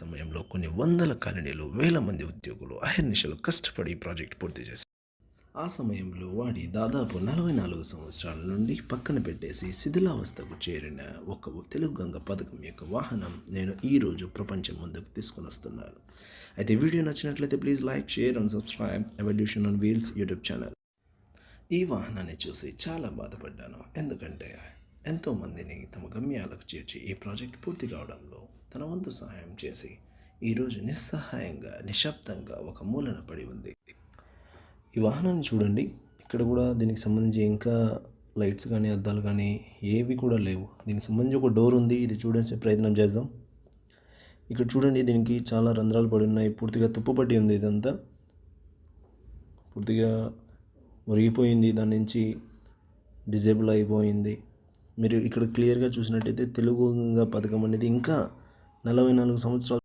సమయంలో కొన్ని వందల కాలనీలు, వేల మంది ఉద్యోగులు అహర్నిశలు కష్టపడి ఈ ప్రాజెక్ట్ పూర్తి చేశారు. ఆ సమయంలో వాడి దాదాపు 44 సంవత్సరాల నుండి పక్కన పెట్టేసి శిథిలావస్థకు చేరిన ఒక తెలుగు గంగ పథకం యొక్క వాహనం నేను ఈరోజు ప్రపంచం ముందుకు తీసుకొని వస్తున్నాను. అయితే వీడియో నచ్చినట్లయితే please like, share and subscribe evolution on wheels YouTube channel. ఈ వాహనాన్ని చూసి చాలా బాధపడ్డాను. ఎందుకంటే ఎంతోమందిని తమ గమ్యాలకు చేర్చి ఈ ప్రాజెక్ట్ పూర్తి కావడంలో తన వంతు సహాయం చేసి ఈరోజు నిస్సహాయంగా నిశ్శబ్దంగా ఒక మూలన పడి ఉంది. ఈ వాహనాన్ని చూడండి. ఇక్కడ కూడా దీనికి సంబంధించి ఇంకా లైట్స్ కానీ అద్దాలు కానీ ఏవి కూడా లేవు. దీనికి సంబంధించి ఒక డోర్ ఉంది. ఇది చూడే ప్రయత్నం చేద్దాం. ఇక్కడ చూడండి, దీనికి చాలా రంధ్రాలు పడి ఉన్నాయి. పూర్తిగా తుప్పుపట్టి ఉంది. ఇదంతా పూర్తిగా ఒరిగిపోయింది. దాని నుంచి డిజేబుల్ అయిపోయింది. మీరు ఇక్కడ క్లియర్గా చూసినట్టయితే తెలుగు గంగ పథకం అనేది ఇంకా 44 సంవత్సరాలు